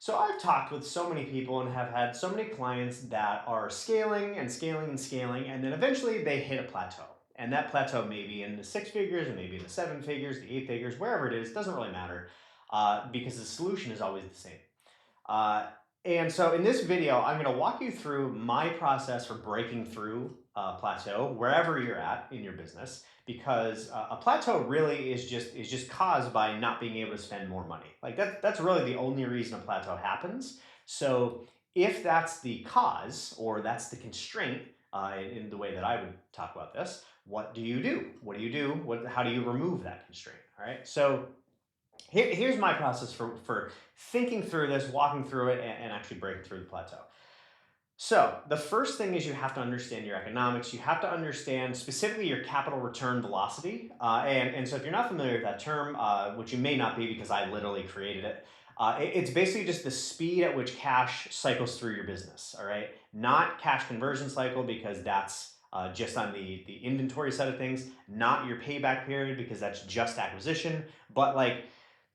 So I've talked with so many people and have had so many clients that are scaling and scaling and scaling, and then eventually they hit a plateau. And that plateau may be in the six figures, or maybe in the seven figures, the eight figures, wherever it is, doesn't really matter, because the solution is always the same. Uh, and so in this video, I'm going to walk you through my process for breaking through a plateau wherever you're at in your business, because a plateau really is just caused by not being able to spend more money. Like that's really the only reason a plateau happens. So if that's the cause or that's the constraint, in the way that I would talk about this, what do you do? What do you do? How do you remove that constraint? All right. So here's my process for thinking through this, walking through it, and actually breaking through the plateau. So the first thing is you have to understand your economics. You have to understand specifically your capital return velocity. And so if you're not familiar with that term, which you may not be because I literally created it, it's basically just the speed at which cash cycles through your business. All right, not cash conversion cycle because that's just on the inventory side of things, not your payback period because that's just acquisition, but like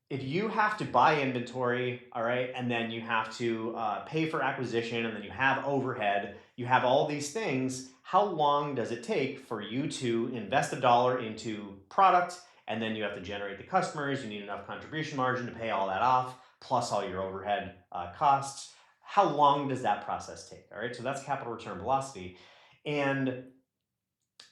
if you have to buy inventory, all right, and then you have to pay for acquisition, and then you have overhead, you have all these things, how long does it take for you to invest a dollar into product, and then you have to generate the customers, you need enough contribution margin to pay all that off, plus all your overhead costs. How long does that process take? All right, so that's capital return velocity. And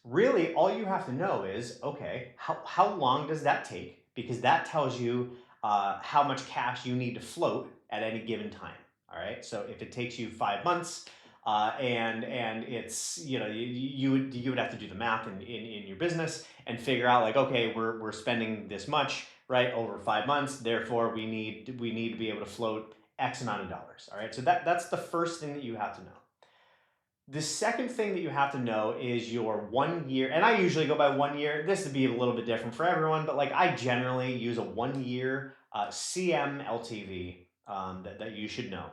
really all you have to know is, okay, how long does that take? Because that tells you how much cash you need to float at any given time. All right. So if it takes you 5 months, and it's, you would have to do the math in your business and figure out like, okay, we're spending this much, right, over 5 months, therefore we need to be able to float X amount of dollars. All right. So that's the first thing that you have to know. The second thing that you have to know is your 1 year, and I usually go by 1 year. This would be a little bit different for everyone, but like I generally use a 1 year CM LTV, that you should know.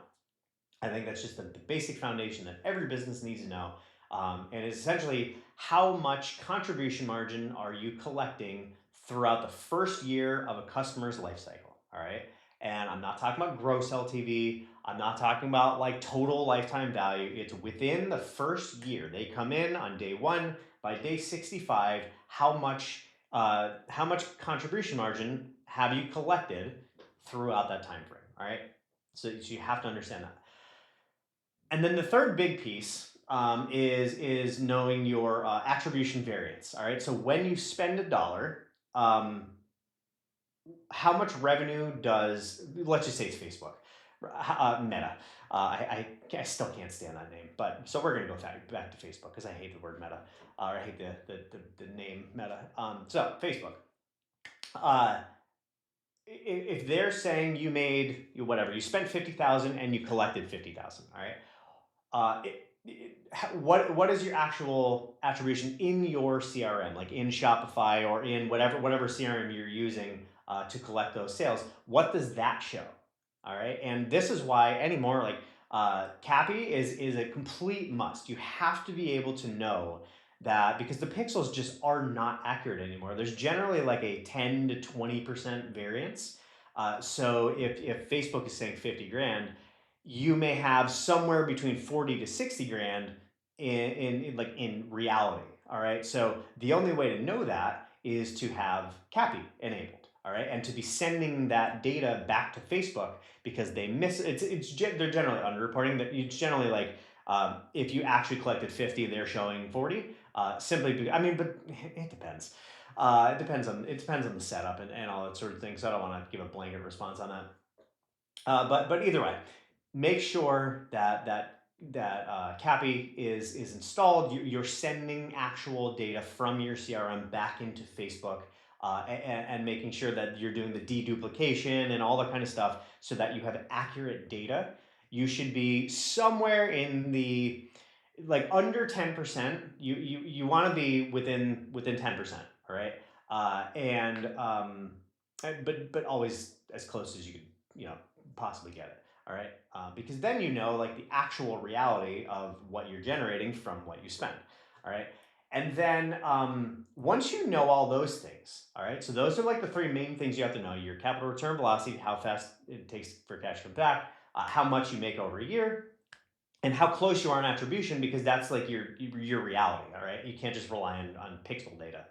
I think that's just the basic foundation that every business needs to know. And it's essentially how much contribution margin are you collecting throughout the first year of a customer's life cycle. All right. And I'm not talking about gross LTV. I'm not talking about like total lifetime value. It's within the first year. They come in on day one. By day 65, how much contribution margin have you collected throughout that time frame? All right. So you have to understand that. And then the third big piece, is knowing your attribution variance. All right. So when you spend a dollar, how much revenue does, let's just say it's Facebook, Meta. I still can't stand that name, but so we're going to go back to Facebook because I hate the word Meta, or I hate the name Meta. So Facebook. Uh, if they're saying you made whatever, you spent 50,000 and you collected 50,000, all right. What is your actual attribution in your CRM, like in Shopify or in whatever CRM you're using to collect those sales? What does that show? All right, and this is why anymore, like Cappy is a complete must. You have to be able to know that because the pixels just are not accurate anymore. There's generally like a 10 to 20% variance. So if Facebook is saying 50 grand, you may have somewhere between 40 to 60 grand in reality. All right. So the only way to know that is to have Cappy enabled. All right. And to be sending that data back to Facebook because they miss they're generally underreporting that. It's generally like, if you actually collected 50, they're showing 40. Simply because, I mean, but it depends. It depends on the setup and all that sort of thing. So I don't want to give a blanket response on that. But either way, make sure that Cappy is installed. You're sending actual data from your CRM back into Facebook, and making sure that you're doing the deduplication and all that kind of stuff so that you have accurate data. You should be somewhere in the like under 10%. You want to be within 10%. All right. But always as close as you could, possibly get it. All right. Because then you know like the actual reality of what you're generating from what you spend. All right. And then once you know all those things, all right, so those are like the three main things you have to know: your capital return velocity, how fast it takes for cash to come back, how much you make over a year, and how close you are in attribution, because that's like your reality. All right, you can't just rely on pixel data.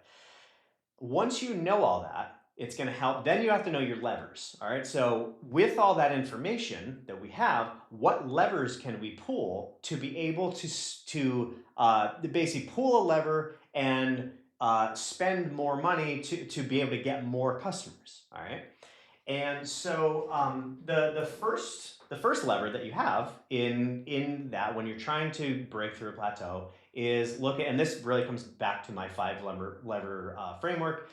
Once you know all that, it's going to help. Then you have to know your levers. All right. So, with all that information that we have, what levers can we pull to be able to basically pull a lever and spend more money to be able to get more customers? All right. And so the first lever that you have in that when you're trying to break through a plateau is look at, and this really comes back to my five lever framework.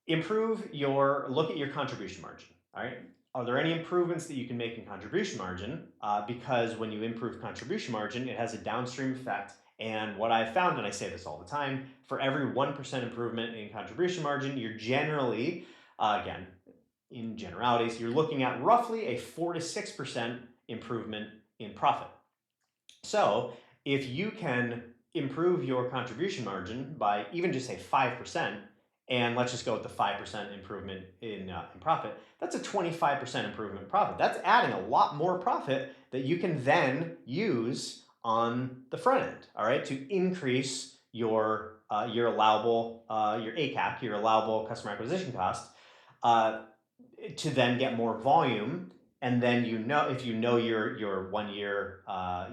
Look at your contribution margin. All right. Are there any improvements that you can make in contribution margin? Because when you improve contribution margin, it has a downstream effect. And what I've found, and I say this all the time, for every 1% improvement in contribution margin, you're generally, again, in generalities, you're looking at roughly a 4 to 6% improvement in profit. So if you can improve your contribution margin by even just say 5%, and let's just go with the 5% improvement in profit, that's a 25% improvement in profit. That's adding a lot more profit that you can then use on the front end, all right, to increase your allowable your ACAC, your allowable customer acquisition cost, uh, to then get more volume. And then if you know your 1 year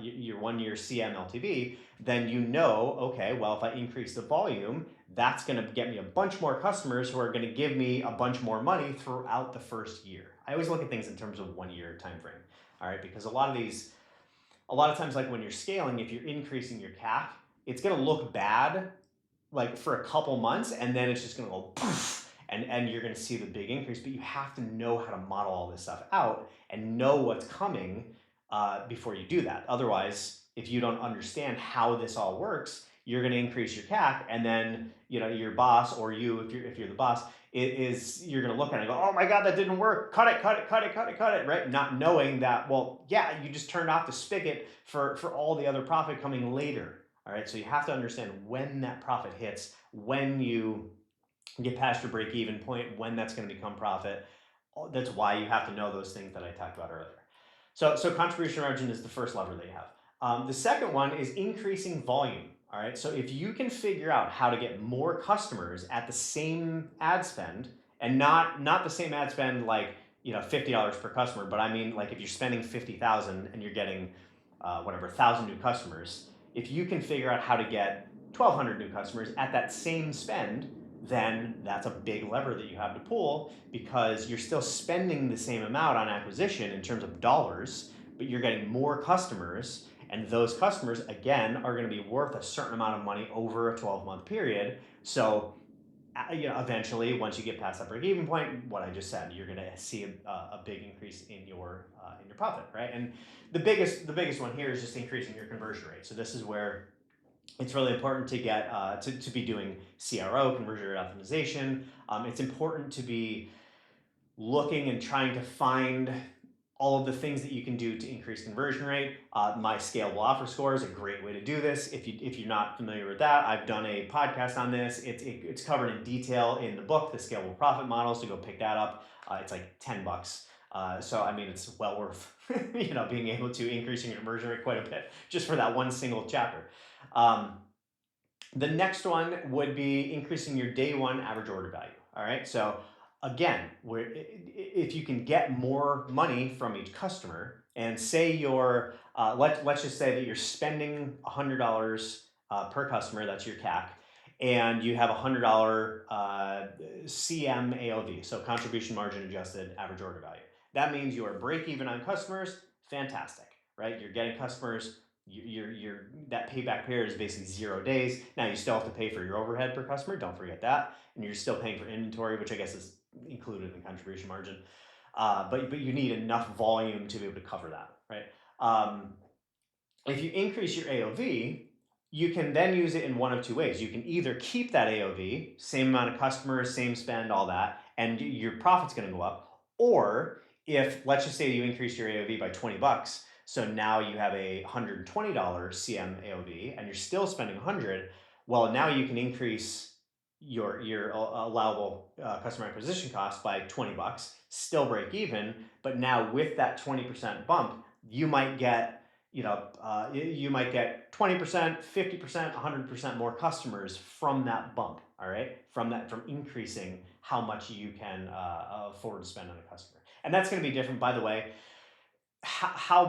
your 1 year CM LTV, then okay, well, if I increase the volume, that's going to get me a bunch more customers who are going to give me a bunch more money throughout the first year. I always look at things in terms of 1 year time frame. All right, because a lot of times, like when you're scaling, if you're increasing your CAC, it's going to look bad like for a couple months, and then it's just going to go poof, and you're going to see the big increase. But you have to know how to model all this stuff out and know what's coming before you do that. Otherwise, if you don't understand how this all works, you're going to increase your CAC, and then your boss, or you, if you're the boss, you're going to look at it and go, oh my god, that didn't work, cut it, cut it, cut it, cut it, cut it, right? Not knowing that, well, yeah, you just turned off the spigot for all the other profit coming later. All right, so you have to understand when that profit hits, when you get past your break even point, when that's going to become profit. That's why you have to know those things that I talked about earlier. So contribution margin is the first lever that you have. The second one is increasing volume. All right, so if you can figure out how to get more customers at the same ad spend, and not the same ad spend like $50 per customer, but I mean like if you're spending 50,000 and you're getting whatever 1,000 new customers, if you can figure out how to get 1,200 new customers at that same spend, then that's a big lever that you have to pull, because you're still spending the same amount on acquisition in terms of dollars, but you're getting more customers, and those customers again are going to be worth a certain amount of money over a 12-month period. So eventually, once you get past that break-even point, what I just said, you're going to see a big increase in your profit, right? And the biggest one here is just increasing your conversion rate. So this is where it's really important to get to be doing CRO, conversion rate optimization. It's important to be looking and trying to find all of the things that you can do to increase conversion rate. My scalable offer score is a great way to do this. If you're not familiar with that, I've done a podcast on this. It's covered in detail in the book, The Scalable Profit Model. So go pick that up. It's like $10. So I mean, it's well worth being able to increase your conversion rate quite a bit just for that one single chapter. The next one would be increasing your day one average order value. All right, so again, if you can get more money from each customer, and say let's just say that you're spending $100 per customer, that's your CAC, and you have $100 CM AOV, so contribution margin adjusted average order value. That means you are break even on customers. Fantastic, right? You're getting customers. That payback period is basically 0 days. Now you still have to pay for your overhead per customer. Don't forget that, and you're still paying for inventory, which I guess is included in contribution margin. But you need enough volume to be able to cover that, right? If you increase your AOV, you can then use it in one of two ways. You can either keep that AOV, same amount of customers, same spend, all that, and your profit's going to go up. Or if, let's just say you increase your AOV by $20, so now you have a $120 CM AOV and you're still spending 100, well, now you can increase your allowable customer acquisition cost by 20 bucks, still break even. But now with that 20% bump, you might get, you might get 20%, 50%, 100% more customers from that bump. All right. From increasing how much you can afford to spend on a customer. And that's going to be different, by the way. How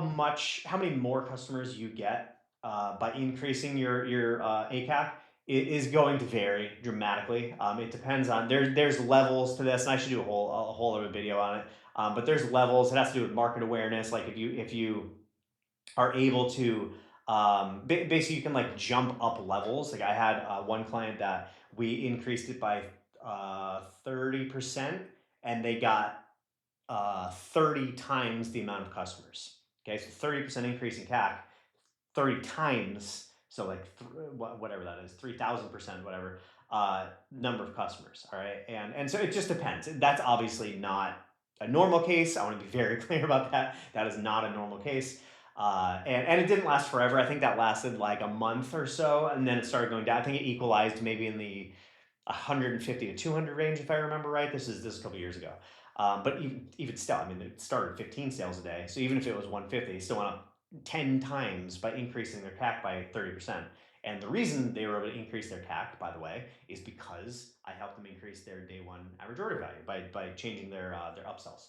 many more customers you get by increasing your ACAC is going to vary dramatically. It depends on there's levels to this, and I should do a whole other video on it. But there's levels. It has to do with market awareness. Like if you are able to basically you can like jump up levels. Like I had one client that we increased it by 30%, and they got 30 times the amount of customers. Okay, so 30% increase in CAC, 30 times, so like whatever that is, 3,000%, whatever, number of customers. All right, and so it just depends. That's obviously not a normal case. I want to be very clear about that. That is not a normal case. And it didn't last forever. I think that lasted like a month or so, and then it started going down. I think it equalized maybe in the 150 to 200 range, if I remember right. This is a couple years ago. But even still, I mean, it started 15 sales a day. So even if it was 150, it still went up 10 times by increasing their CAC by 30%. And the reason they were able to increase their CAC, by the way, is because I helped them increase their day one average order value by changing their upsells.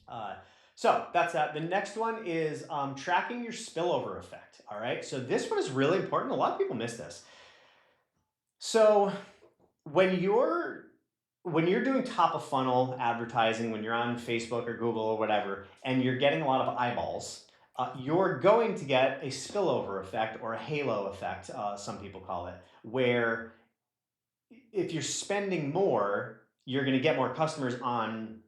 Uh, so that's that. The next one is tracking your spillover effect. All right. So this one is really important. A lot of people miss this. So when you're doing top of funnel advertising, when you're on Facebook or Google or whatever, and you're getting a lot of eyeballs, you're going to get a spillover effect or a halo effect, some people call it, where if you're spending more, you're going to get more customers on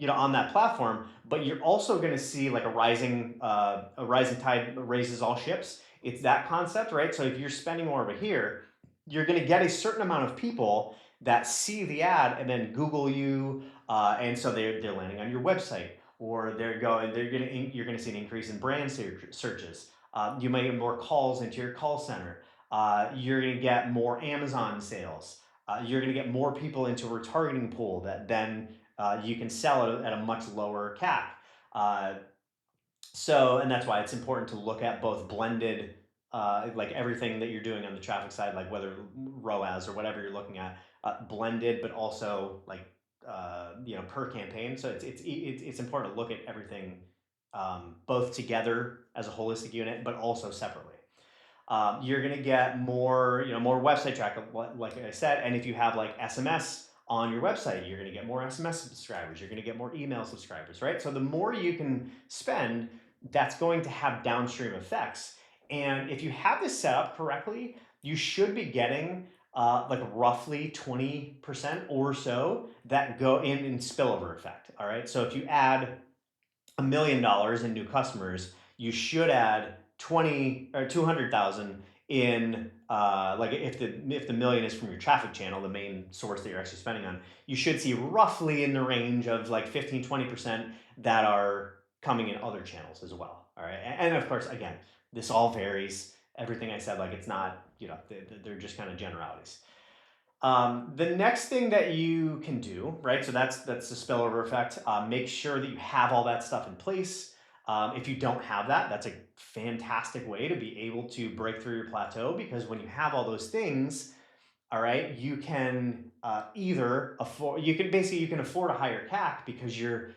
on that platform, but you're also going to see like a rising tide raises all ships. It's that concept, right? So if you're spending more over here, you're going to get a certain amount of people that see the ad and then Google you, and so they're landing on your website, or you're going to see an increase in brand searches. You may get more calls into your call center. You're going to get more Amazon sales. You're going to get more people into a retargeting pool that then you can sell at a much lower CAC. Uh, and that's why it's important to look at both blended, like everything that you're doing on the traffic side, like whether ROAS or whatever you're looking at, blended, but also like per campaign. So it's important to look at everything both together as a holistic unit, but also separately. You're going to get more website traffic, like I said. And if you have like SMS on your website, you're going to get more SMS subscribers. You're going to get more email subscribers, right? So the more you can spend, that's going to have downstream effects. And if you have this set up correctly, you should be getting like roughly 20% or so that go in spillover effect. All right. So if you add $1 million in new customers, you should add 20 or 200,000 in like if the million is from your traffic channel, the main source that you're actually spending on, you should see roughly in the range of like 15-20% that are coming in other channels as well. All right. And of course, again, this all varies. Everything I said, like it's not, they're just kind of generalities. The next thing that you can do, right? So that's the spillover effect. Make sure that you have all that stuff in place. If you don't have that, that's a fantastic way to be able to break through your plateau, because when you have all those things, all right, you can either afford you can afford a higher CAC because you're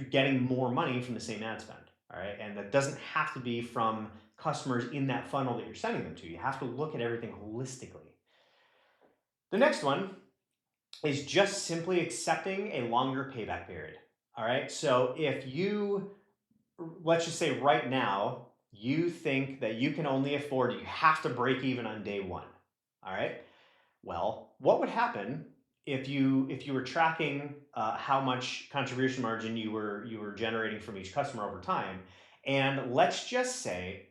getting more money from the same ad spend. All right, and that doesn't have to be from customers in that funnel that you're sending them to. You have to look at everything holistically. The next one is just simply accepting a longer payback period. All right. So if let's just say right now, you think that you can only afford, you have to break even on day one. All right. Well, what would happen if you were tracking how much contribution margin you were generating from each customer over time? And let's just say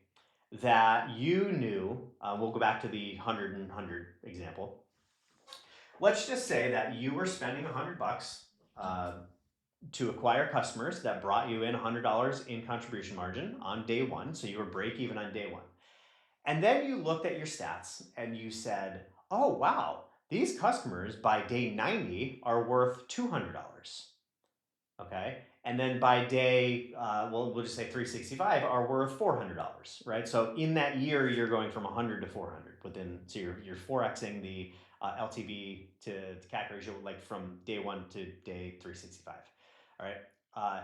that you knew, we'll go back to the 100 and 100 example. Let's just say that you were spending $100 to acquire customers that brought you in $100 in contribution margin on day one. So you were break even on day one. And then you looked at your stats and you said, oh, wow, These customers by day 90 are worth $200. Okay. And then by day, we'll just say 365 are worth $400, right? So in that year, you're going from 100 to 400 within, so you're 4xing the LTV to CAC ratio, like from day one to day 365. All right. Uh,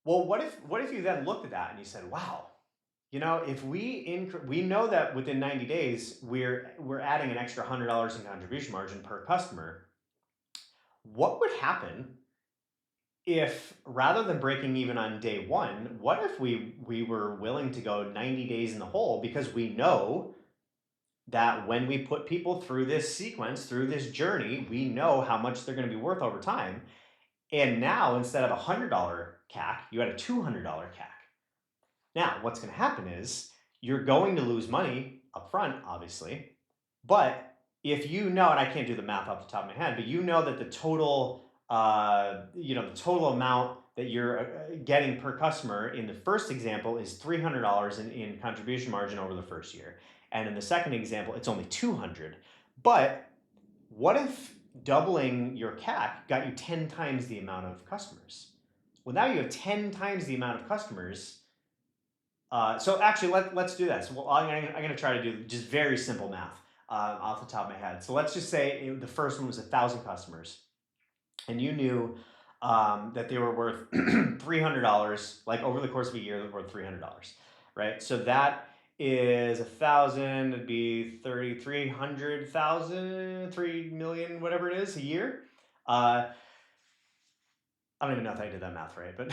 well, what if you then looked at that and you said, wow, if we know that within 90 days we're adding an extra $100 in contribution margin per customer. What would happen if, rather than breaking even on day one, what if we were willing to go 90 days in the hole, because we know that when we put people through this sequence, through this journey, we know how much they're going to be worth over time. And now, instead of a $100 CAC, you had a $200 CAC. Now, what's going to happen is you're going to lose money up front, obviously. But if you know, and I can't do the math off the top of my head, but you know that the total, the total amount that you're getting per customer in the first example is $300 in contribution margin over the first year. And in the second example, it's only 200. But what if doubling your CAC got you 10 times the amount of customers? Well, now you have 10 times the amount of customers. So actually, let's do that. So I'm going to try to do just very simple math off the top of my head. So let's just say the first one was 1,000 customers, and you knew that they were worth $300. Like over the course of a year, they're worth $300, right? So that is 1,000. It'd be 300,000, 3 million, whatever it is, a year. I don't even know if I did that math right, but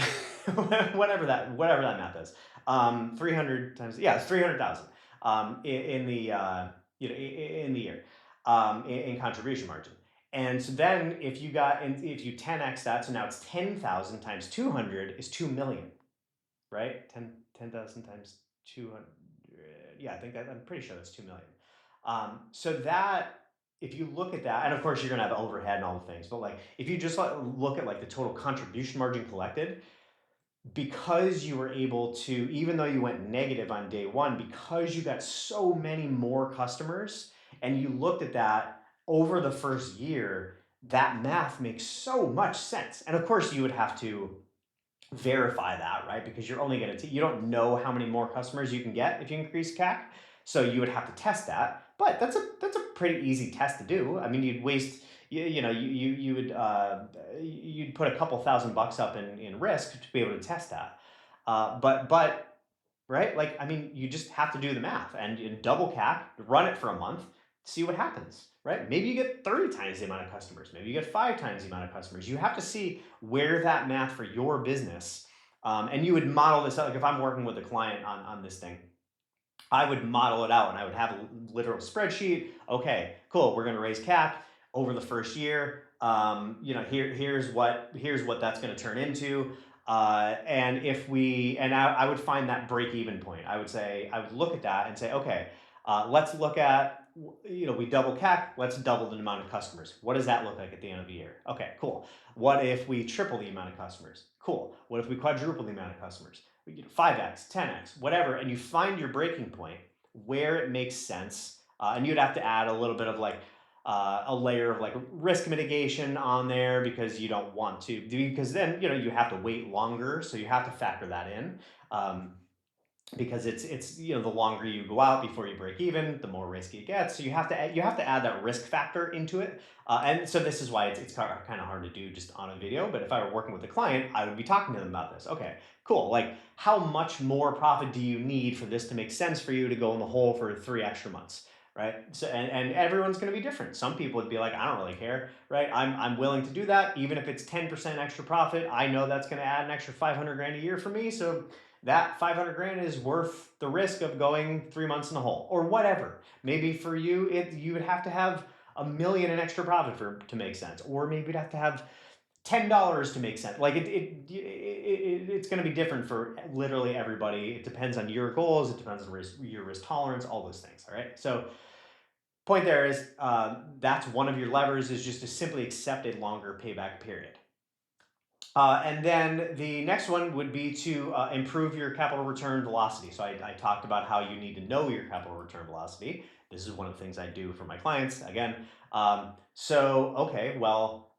whatever that math is. 300 times, yeah, it's 300,000 in the in the year in contribution margin. And so then if you 10x that, so now it's 10,000 times 200 is 2 million, right? 10,000 times 200. Yeah, I'm pretty sure that's 2 million. So that, if you look at that, and of course you're gonna have overhead and all the things, but like if you just look at like the total contribution margin collected, because you were able to, even though you went negative on day one, because you got so many more customers, and you looked at that over the first year, that math makes so much sense. And of course you would have to verify that, right? Because you're only going to, you don't know how many more customers you can get if you increase CAC. So you would have to test that. But that's a pretty easy test to do. I mean, you'd waste, you would, you'd put a couple $1,000 up in risk to be able to test that. But right? Like, I mean, you just have to do the math and double CAC, run it for a month, see what happens, right? Maybe you get 30 times the amount of customers. Maybe you get 5 times the amount of customers. You have to see where that math for your business, and you would model this out. Like if I'm working with a client on this thing, I would model it out and I would have a literal spreadsheet. Okay, cool. We're going to raise CAC over the first year. Here's what that's going to turn into. And if we, and I would find that break even point. I would look at that and say, okay, let's look at, we double CAC, let's double the amount of customers. What does that look like at the end of the year? Okay, cool. What if we triple the amount of customers? Cool. What if we quadruple the amount of customers? 5x, 10x, whatever, and you find your breaking point where it makes sense. And you'd have to add a little bit of like a layer of like risk mitigation on there, because you don't want to, because then you have to wait longer, so you have to factor that in. Because it's the longer you go out before you break even, the more risky it gets. So you have to add that risk factor into it. And so this is why it's kind of hard to do just on a video. But if I were working with a client, I would be talking to them about this. Okay, cool. Like, how much more profit do you need for this to make sense for you to go in the hole for 3 extra months? Right. So and everyone's going to be different. Some people would be like, I don't really care. Right. I'm willing to do that, even if it's 10% extra profit. I know that's going to add an extra 500 grand a year for me. So that 500 grand is worth the risk of going 3 months in the hole, or whatever. Maybe for you, you would have to have a million in extra profit to make sense, or maybe you'd have to have $10 to make sense. Like it's going to be different for literally everybody. It depends on your goals. It depends on your risk tolerance, all those things. All right. So point there is that's one of your levers, is just to simply accept a longer payback period. And then the next one would be to improve your capital return velocity. So I talked about how you need to know your capital return velocity. This is one of the things I do for my clients. Again, okay, well,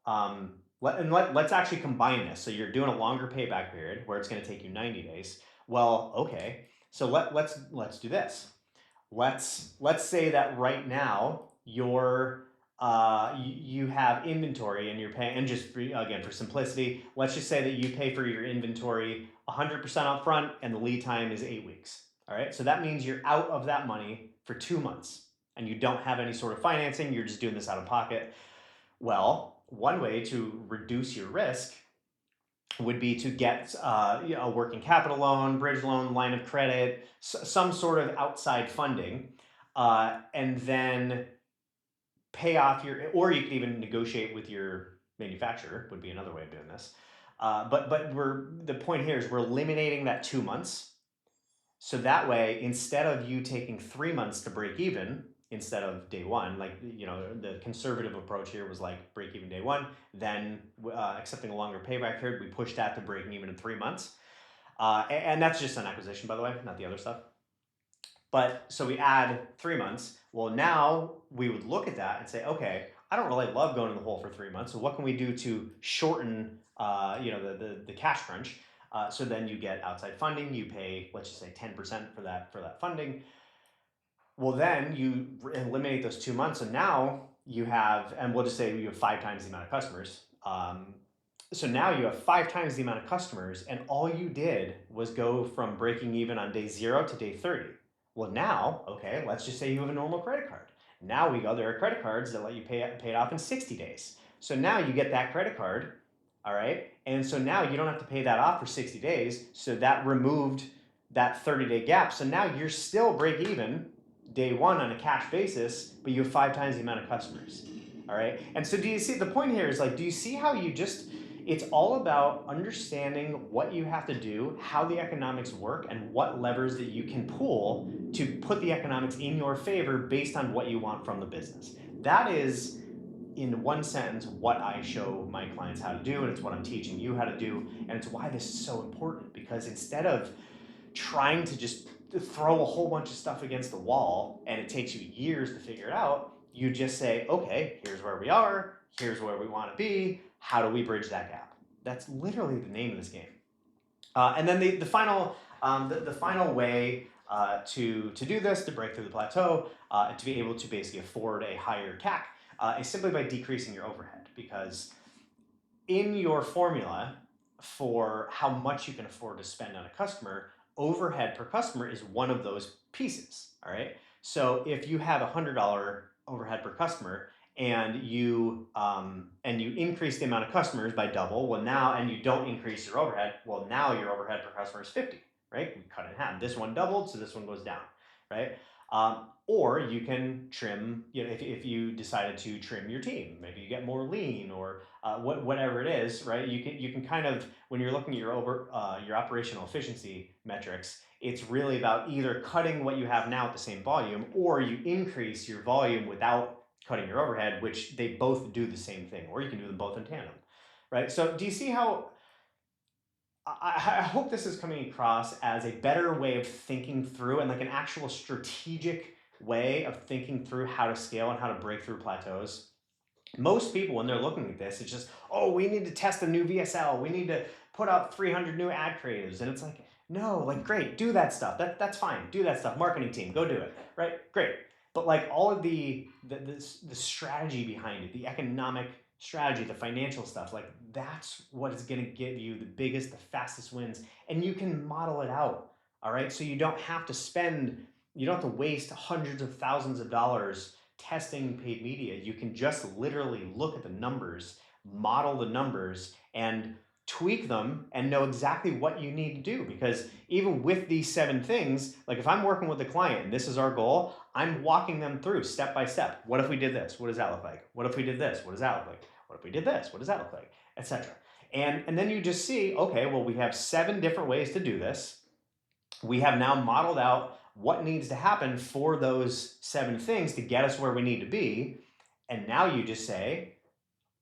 let's actually combine this. So you're doing a longer payback period where it's going to take you 90 days. Well, okay, so let's do this. Let's say that right now you have inventory and you're paying, and just for, again for simplicity, let's just say that you pay for your inventory 100% up front and the lead time is 8 weeks. All right, so that means you're out of that money for 2 months and you don't have any sort of financing. You're just doing this out of pocket. Well, one way to reduce your risk would be to get a working capital loan, bridge loan, line of credit, some sort of outside funding, and then pay off your, or you could even negotiate with your manufacturer, would be another way of doing this. But the point here is we're eliminating that 2 months. So that way, instead of you taking 3 months to break even, instead of day one, like, the conservative approach here was like break even day one, then accepting a longer payback period, we push that to breaking even in 3 months. And that's just an acquisition, by the way, not the other stuff. But so we add 3 months. Well, now we would look at that and say, okay, I don't really love going in the hole for 3 months. So what can we do to shorten, the cash crunch? So then you get outside funding. You pay, let's just say 10% for that funding. Well, then you eliminate those 2 months, and now you have, and we'll just say you have 5 times the amount of customers. So now you have 5 times the amount of customers, and all you did was go from breaking even on day 0 to day 30. Well, now, okay, let's just say you have a normal credit card. Now there are credit cards that let you pay it off in 60 days. So now you get that credit card, all right, and so now you don't have to pay that off for 60 days. So that removed that 30-day gap. So now you're still break even day one on a cash basis, but you have 5 times the amount of customers. All right. And so do you see the point here is like, do you see how it's all about understanding what you have to do, how the economics work, and what levers that you can pull to put the economics in your favor based on what you want from the business. That is, in one sentence, what I show my clients how to do, and it's what I'm teaching you how to do. And it's why this is so important, because instead of trying to just throw a whole bunch of stuff against the wall and it takes you years to figure it out, you just say, okay, here's where we are, here's where we want to be, how do we bridge that gap? That's literally the name of this game. And then the final way to do this, to break through the plateau, and to be able to basically afford a higher CAC, is simply by decreasing your overhead. Because in your formula for how much you can afford to spend on a customer, overhead per customer is one of those pieces. All right. So if you have $100 overhead per customer and you increase the amount of customers by double, well now, and you don't increase your overhead, well now your overhead per customer is 50, right? We cut it in half. This one doubled, so this one goes down, right? Or you can trim, if you decided to trim your team, maybe you get more lean, or whatever it is, right? You can kind of, when you're looking at your operational efficiency metrics, it's really about either cutting what you have now at the same volume, or you increase your volume without cutting your overhead, which they both do the same thing, or you can do them both in tandem, right? So do you see how I hope this is coming across as a better way of thinking through, and like an actual strategic way of thinking through how to scale and how to break through plateaus? Most people, when they're looking at this, it's just, oh, we need to test a new VSL. We need to put up 300 new ad creatives. And it's like, no, like, great, do that stuff. That's fine. Do that stuff. Marketing team, go do it. Right? Great. But like all of the strategy behind it, the economic strategy, the financial stuff, like that's what is going to give you the biggest, the fastest wins. And you can model it out. All right. So you don't have to waste hundreds of thousands of dollars testing paid media. You can just literally look at the numbers, model the numbers, and tweak them and know exactly what you need to do. Because even with these 7 things, like if I'm working with a client and this is our goal, I'm walking them through step by step. What if we did this? What does that look like? What if we did this? What does that look like? What if we did this? What does that look like? Etc. And then you just see, okay, well, we have 7 different ways to do this. We have now modeled out what needs to happen for those 7 things to get us where we need to be. And now you just say,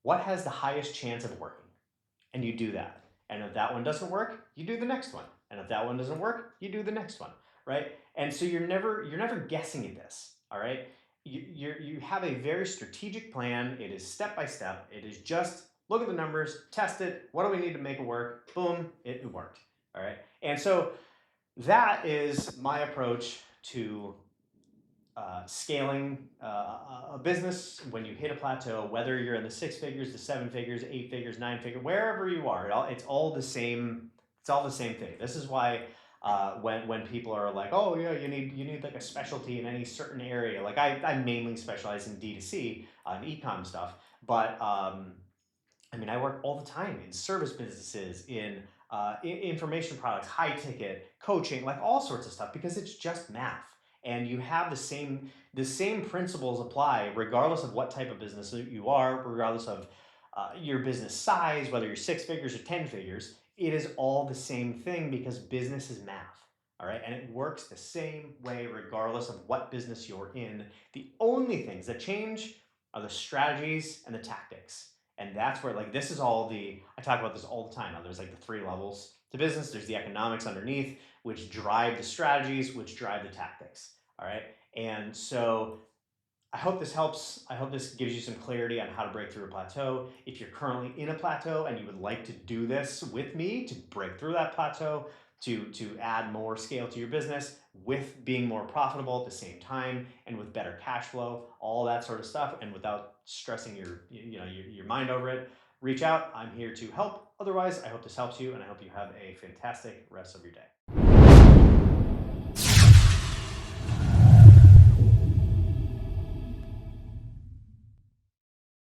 what has the highest chance of working? And you do that. And if that one doesn't work, you do the next one. And if that one doesn't work, you do the next one, right? And so you're never guessing at this, all right? You have a very strategic plan. It is step by step. It is just look at the numbers, test it. What do we need to make it work? Boom, it worked. All right. And so that is my approach to scaling a business when you hit a plateau, whether you're in the six figures, the seven figures, eight figures, nine figures, wherever you are, it's all the same. It's all the same thing. This is why when people are like, oh yeah, you need like a specialty in any certain area. Like I mainly specialize in D2C and e-com stuff, but I mean, I work all the time in service businesses, in information products, high ticket, coaching, like all sorts of stuff, because it's just math. And you have the same principles apply regardless of what type of business you are, regardless of your business size, whether you're six figures or 10 figures. It is all the same thing because business is math. All right. And it works the same way regardless of what business you're in. The only things that change are the strategies and the tactics. And that's where, like, this is all I talk about this all the time. Now, there's like the three levels to business. There's the economics underneath, which drive the strategies, which drive the tactics. All right. And so I hope this helps. I hope this gives you some clarity on how to break through a plateau. If you're currently in a plateau and you would like to do this with me to break through that plateau, to add more scale to your business with being more profitable at the same time and with better cash flow, all that sort of stuff, and without stressing your mind over it, reach out. I'm here to help. Otherwise, I hope this helps you, and I hope you have a fantastic rest of your day.